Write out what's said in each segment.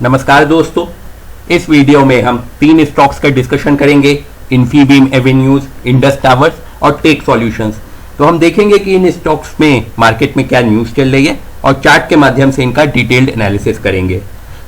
नमस्कार दोस्तों, इस वीडियो में हम 3 स्टॉक्स का डिस्कशन करेंगे। इन्फीबीम एवेन्यूज, इंडस टावर्स और टेक सॉल्यूशंस। तो हम देखेंगे कि इन स्टॉक्स में मार्केट में क्या न्यूज़ चल रही है और चार्ट के माध्यम से इनका डिटेल्ड एनालिसिस करेंगे।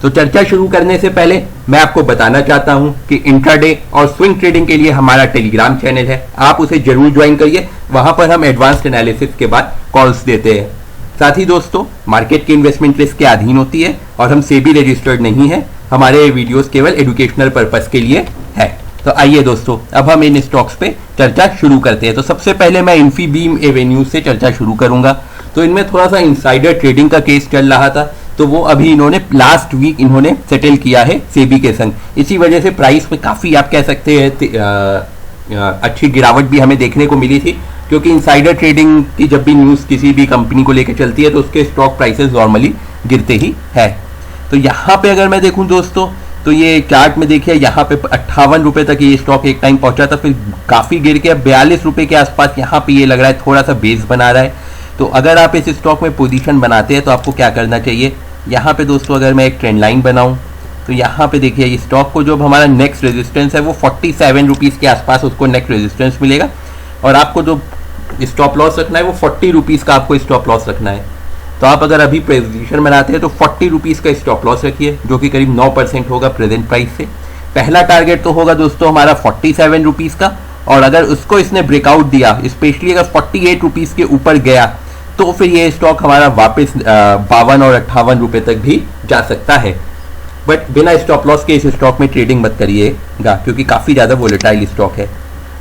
तो चर्चा शुरू करने से पहले मैं आपको बताना चाहता हूं कि इंट्राडे और स्विंग ट्रेडिंग के लिए हमारा टेलीग्राम चैनल है, आप उसे जरूर ज्वाइन करिए। वहां पर हम एडवांस्ड एनालिसिस के बाद कॉल्स देते हैं। साथ ही दोस्तों, मार्केट की इन्वेस्टमेंट रिस्क के अधीन होती है और हम सेबी रजिस्टर्ड नहीं है। हमारे वीडियोस केवल एजुकेशनल पर्पस के लिए है। तो आइए दोस्तों, अब हम इन स्टॉक्स पे चर्चा शुरू करते हैं। तो सबसे पहले मैं इन्फीबीम एवेन्यूज से चर्चा शुरू करूंगा। तो इनमें थोड़ा सा इनसाइडर ट्रेडिंग का केस चल रहा था, तो वो अभी इन्होंने लास्ट वीक इन्होंने सेटल किया है सेबी के संग। इसी वजह से प्राइस में काफ़ी आप कह सकते हैं अच्छी गिरावट भी हमें देखने को मिली थी, क्योंकि इनसाइडर ट्रेडिंग की जब भी न्यूज़ किसी भी कंपनी को लेकर चलती है तो उसके स्टॉक प्राइसेस नॉर्मली गिरते ही है। तो यहाँ पे अगर मैं देखूँ दोस्तों, तो ये चार्ट में देखिए, यहाँ पे 58 रुपये तक ये स्टॉक एक टाइम पहुंचा था, फिर काफ़ी गिर के 42 रुपये के आसपास यहाँ पे ये लग रहा है थोड़ा सा बेस बना रहा है। तो अगर आप इस स्टॉक में पोजीशन बनाते हैं तो आपको क्या करना चाहिए, यहाँ पे दोस्तों अगर मैं एक ट्रेंड लाइन बनाऊँ तो यहाँ पे देखिए, ये स्टॉक को जो हमारा नेक्स्ट रेजिस्टेंस है वो 47 रुपीज़ के आसपास उसको नेक्स्ट रेजिस्टेंस मिलेगा, और आपको जो स्टॉप लॉस रखना है वो 40 रुपीज़ का आपको स्टॉप लॉस रखना है। तो आप अगर अभी पोजीशन बनाते हैं तो 40 रुपीज़ का स्टॉप लॉस रखिए, जो कि करीब 9% होगा प्रेजेंट प्राइस से। पहला टारगेट तो होगा दोस्तों हमारा 47 रुपीज़ का, और अगर उसको इसने ब्रेकआउट दिया, स्पेशली अगर 48 रुपीज़ के ऊपर गया, तो फिर ये स्टॉक हमारा वापस 52 और 58 रुपये तक भी जा सकता है। बट बिना स्टॉप लॉस के इस स्टॉक में ट्रेडिंग मत करिएगा, क्योंकि काफ़ी ज़्यादा वोलेटाइल स्टॉक है।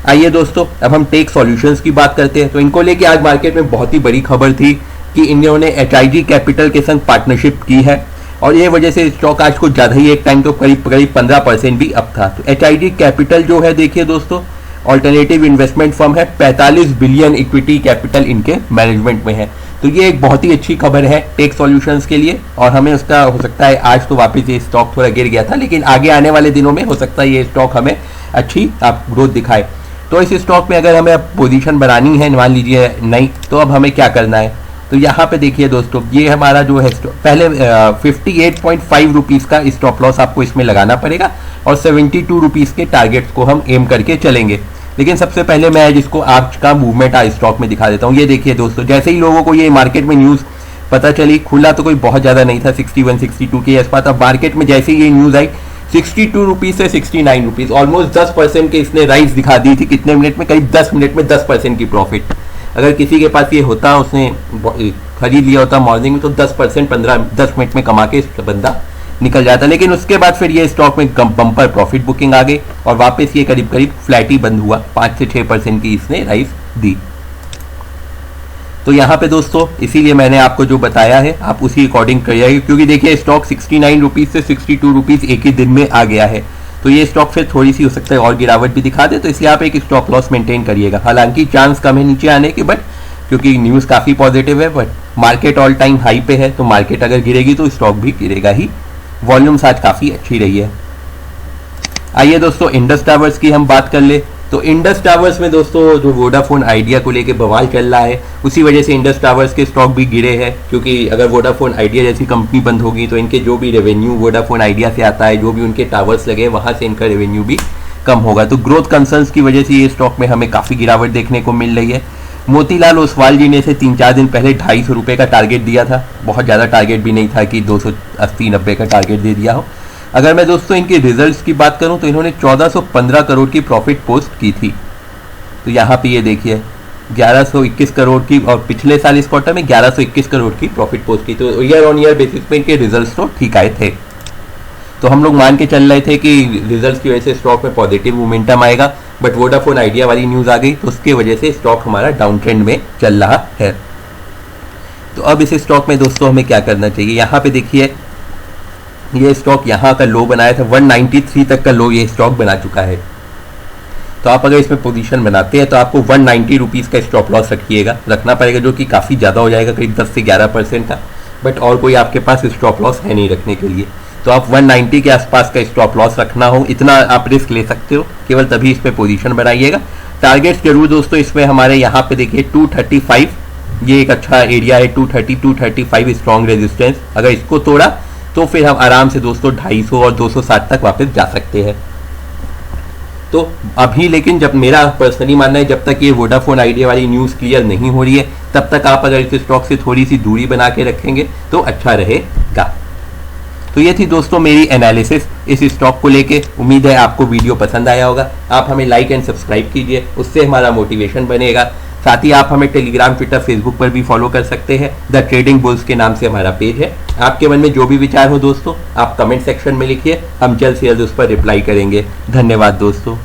आइए दोस्तों, अब हम टेक सॉल्यूशंस की बात करते हैं। तो इनको लेके आज मार्केट में बहुत ही बड़ी खबर थी कि इन्होंने HIG कैपिटल के संग पार्टनरशिप की है, और ये वजह से स्टॉक आज कुछ ज़्यादा ही एक टाइम तो करीब 15% भी अप था। तो HIG कैपिटल जो है, देखिए दोस्तों, ऑल्टरनेटिव इन्वेस्टमेंट फर्म है, 45 बिलियन इक्विटी कैपिटल इनके मैनेजमेंट में है। तो ये एक बहुत ही अच्छी खबर है टेक सॉल्यूशंस के लिए, और हमें उसका हो सकता है, आज तो वापस ये स्टॉक थोड़ा गिर गया था, लेकिन आगे आने वाले दिनों में हो सकता है ये स्टॉक हमें अच्छी ग्रोथ दिखाए। तो इस स्टॉक में अगर हमें अब पोजीशन बनानी है, मान लीजिए नहीं, तो अब हमें क्या करना है, तो यहाँ पे देखिए दोस्तों, ये हमारा जो है पहले 58.5 रुपीज़ का स्टॉप लॉस आपको इसमें लगाना पड़ेगा, और 72 रुपीज़ के टारगेट्स को हम एम करके चलेंगे। लेकिन सबसे पहले मैं जिसको आज का मूवमेंट आज स्टॉक में दिखा देता हूँ। ये देखिए दोस्तों, जैसे ही लोगों को ये मार्केट में न्यूज़ पता चली, खुला तो कोई बहुत ज़्यादा नहीं था, 61 62 के आसपास। अब मार्केट में जैसे ही ये न्यूज़ आई, 62 रुपीज़ से 69 रुपीज़, ऑलमोस्ट 10% के इसने राइज दिखा दी थी। कितने मिनट में? करीब 10 मिनट में 10% की प्रॉफिट। अगर किसी के पास ये होता, उसने खरीद लिया होता मॉर्निंग में, तो 10% 10 मिनट में कमा के बंदा निकल जाता। लेकिन उसके बाद फिर ये स्टॉक में बम्पर प्रॉफिट बुकिंग आ गई, और वापस ये करीब करीब फ्लैट ही बंद हुआ। 5 से 6% की इसने राइज दी। तो यहाँ पे दोस्तों, इसीलिए मैंने आपको जो बताया है आप उसी अकॉर्डिंग करिएगा, क्योंकि देखिए स्टॉक 69 रुपीज़ से 62 रुपीज़ एक ही दिन में आ गया है। तो ये स्टॉक फिर थोड़ी सी हो सकता है और गिरावट भी दिखा दे, तो इसलिए आप एक स्टॉप लॉस मेंटेन करिएगा। हालांकि चांस कम है नीचे आने के, बट क्योंकि न्यूज़ काफ़ी पॉजिटिव है, but market all time high पे है, तो मार्केट अगर गिरेगी तो स्टॉक भी गिरेगा ही। वॉल्यूम्स आज काफ़ी अच्छी रही है। आइए दोस्तों, इंडस टावर्स की हम बात कर ले। तो इंडस टावर्स में दोस्तों, जो वोडाफोन आइडिया को लेके बवाल चल रहा है, उसी वजह से इंडस टावर्स के स्टॉक भी गिरे हैं। क्योंकि अगर वोडाफोन आइडिया जैसी कंपनी बंद होगी तो इनके जो भी रेवेन्यू वोडाफोन आइडिया से आता है, जो भी उनके टावर्स लगे, वहाँ से इनका रेवेन्यू भी कम होगा। तो ग्रोथ कंसर्न्स की वजह से ये स्टॉक में हमें काफ़ी गिरावट देखने को मिल रही है। मोतीलाल ओसवाल जी ने इसे 3-4 दिन पहले 250 रुपये का टारगेट दिया था। बहुत ज़्यादा टारगेट भी नहीं था कि 280-90 का टारगेट दे दिया हो। अगर मैं दोस्तों इनके रिजल्ट्स की बात करूं तो इन्होंने 1415 करोड़ की प्रॉफिट पोस्ट की थी। तो यहाँ पे ये देखिए 1121 करोड़ की, और पिछले साल इस क्वार्टर में 1121 करोड़ की प्रॉफिट पोस्ट की। तो ईयर ऑन ईयर बेसिस पे इनके रिजल्ट्स तो ठीक आए थे। तो हम लोग मान के चल रहे थे कि रिजल्ट्स की वजह से स्टॉक में पॉजिटिव मोमेंटम आएगा, बट वोडाफोन आइडिया वाली न्यूज़ आ गई, तो उसके वजह से स्टॉक हमारा डाउन ट्रेंड में चल रहा है। तो अब इस स्टॉक में दोस्तों हमें क्या करना चाहिए, यहाँ पे देखिए, ये स्टॉक यहाँ का लो बनाया था, 193 तक का लो ये स्टॉक बना चुका है। तो आप अगर इसमें पोजीशन बनाते हैं तो आपको 190 रुपीज़ का स्टॉप लॉस रखना पड़ेगा, जो कि काफ़ी ज़्यादा हो जाएगा, करीब 10 से 11% का। बट और कोई आपके पास स्टॉप लॉस है नहीं रखने के लिए, तो आप 190 के आसपास का स्टॉप लॉस रखना हो, इतना आप रिस्क ले सकते हो, केवल तभी इस पर पोजीशन बनाइएगा। टारगेट्स जरूर दोस्तों इसमें हमारे यहाँ पे देखिए 235, ये एक अच्छा एरिया है, 230 235 स्ट्रॉन्ग रेजिस्टेंस। अगर इसको तोड़ा तो फिर हम आराम से दोस्तों 250 और 260 तक वापस जा सकते हैं। तो अभी लेकिन जब मेरा पर्सनली मानना है जब तक ये वोडाफोन आइडिया वाली न्यूज़ क्लियर नहीं हो रही है तब तक आप अगर इस स्टॉक से थोड़ी सी दूरी बना के रखेंगे तो अच्छा रहेगा। तो ये थी दोस्तों मेरी एनालिसिस इस स्टॉक को लेके। उम्मीद है आपको वीडियो पसंद आया होगा। आप हमें लाइक एंड सब्सक्राइब कीजिए, उससे हमारा मोटिवेशन बनेगा। साथ ही आप हमें टेलीग्राम, ट्विटर, फेसबुक पर भी फॉलो कर सकते हैं। द ट्रेडिंग बुल्स के नाम से हमारा पेज है। आपके मन में जो भी विचार हो दोस्तों आप कमेंट सेक्शन में लिखिए, हम जल्द से जल्द उस पर रिप्लाई करेंगे। धन्यवाद दोस्तों।